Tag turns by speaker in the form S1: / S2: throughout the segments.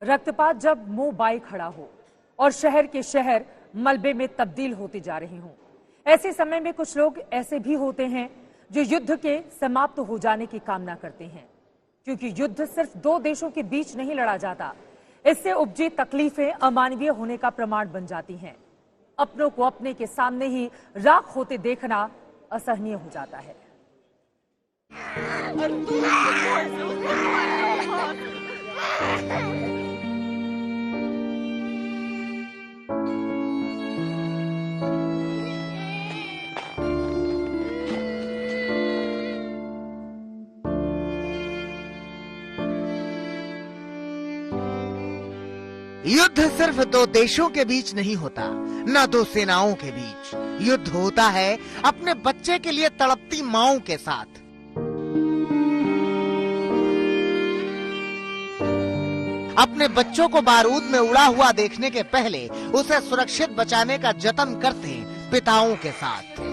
S1: रक्तपात जब मुंह बाई खड़ा हो और शहर के शहर मलबे में तब्दील होते जा रहे हों, ऐसे समय में कुछ लोग ऐसे भी होते हैं जो युद्ध के समाप्त हो जाने की कामना करते हैं, क्योंकि युद्ध सिर्फ दो देशों के बीच नहीं लड़ा जाता। इससे उपजी तकलीफें अमानवीय होने का प्रमाण बन जाती हैं। अपनों को अपने के सामने ही राख होते देखना असहनीय हो जाता है।
S2: युद्ध सिर्फ दो देशों के बीच नहीं होता, न दो सेनाओं के बीच। युद्ध होता है अपने बच्चे के लिए तड़पती माओं के साथ। अपने बच्चों को बारूद में उड़ा हुआ देखने के पहले उसे सुरक्षित बचाने का जतन करते पिताओं के साथ।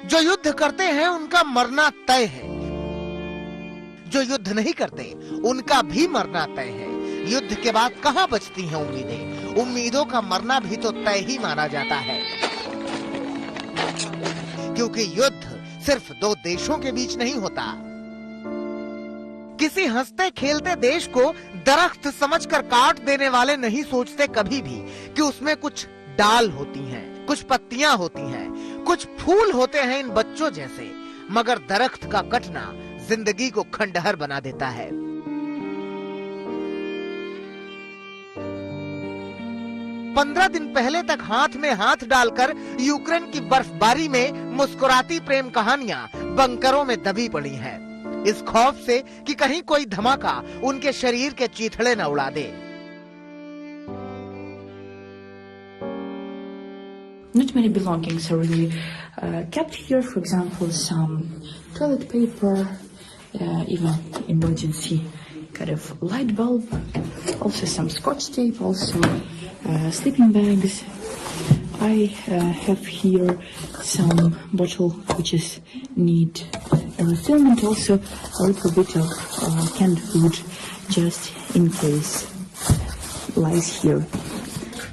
S2: जो युद्ध करते हैं उनका मरना तय है, जो युद्ध नहीं करते उनका भी मरना तय है। युद्ध के बाद कहां बचती हैं उम्मीदें? उम्मीदों का मरना भी तो तय ही माना जाता है, क्योंकि युद्ध सिर्फ दो देशों के बीच नहीं होता। किसी हंसते खेलते देश को दरख्त समझकर काट देने वाले नहीं सोचते कभी भी कि उसमें कुछ डाल होती हैं, कुछ पत्तियां होती हैं, कुछ फूल होते हैं इन बच्चों जैसे। मगर दरख्त का कटना जिंदगी को खंडहर बना देता है। पंद्रह दिन पहले तक हाथ में हाथ डालकर यूक्रेन की बर्फबारी में मुस्कुराती प्रेम कहानियां बंकरों में दबी पड़ी हैं, इस खौफ से कि कहीं कोई धमाका उनके शरीर के चीथड़े न उड़ा दे।
S3: Not many belongings are really kept here. For example, some toilet paper, even emergency kind of light bulb, also some scotch tape, also sleeping bags. I have here some bottle which is need refillment, also a little bit of canned food just in case lies here.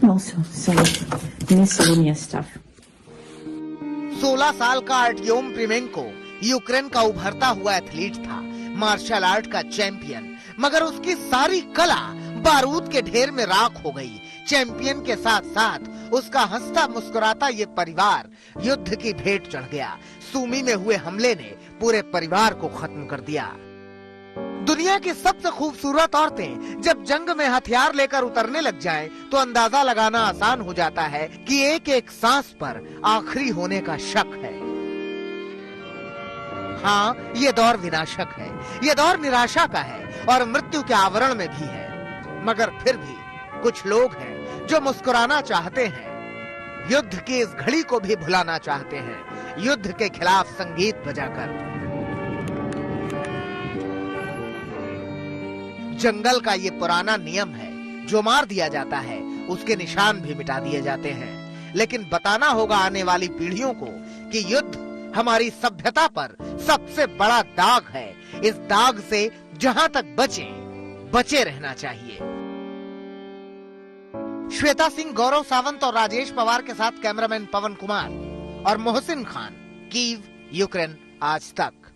S3: And also some miscellaneous stuff.
S2: 16 साल का आर्टियोम प्रीमेंको Ukraine का उभरता हुआ athlete था, martial art का champion, मगर उसकी सारी कला बारूद के ढेर में राख हो गई। चैंपियन के साथ साथ उसका हंसता मुस्कुराता ये परिवार युद्ध की भेंट चढ़ गया। सूमी में हुए हमले ने पूरे परिवार को खत्म कर दिया। दुनिया की सबसे खूबसूरत औरतें जब जंग में हथियार लेकर उतरने लग जाएं, तो अंदाजा लगाना आसान हो जाता है कि एक एक सांस पर आखिरी होने का शक है। हाँ, ये दौर विनाशक है, ये दौर निराशा का है और मृत्यु के आवरण में भी है। मगर फिर भी कुछ लोग हैं जो मुस्कुराना चाहते हैं, युद्ध की इस घड़ी को भी भुलाना चाहते हैं, युद्ध के खिलाफ संगीत बजाकर। जंगल का ये पुराना नियम है, जो मार दिया जाता है उसके निशान भी मिटा दिए जाते हैं। लेकिन बताना होगा आने वाली पीढ़ियों को कि युद्ध हमारी सभ्यता पर सबसे बड़ा दाग है। इस दाग से जहां तक बचे रहना चाहिए। श्वेता सिंह, गौरव सावंत और राजेश पवार के साथ कैमरामैन पवन कुमार और मोहसिन खान, कीव, यूक्रेन आज तक।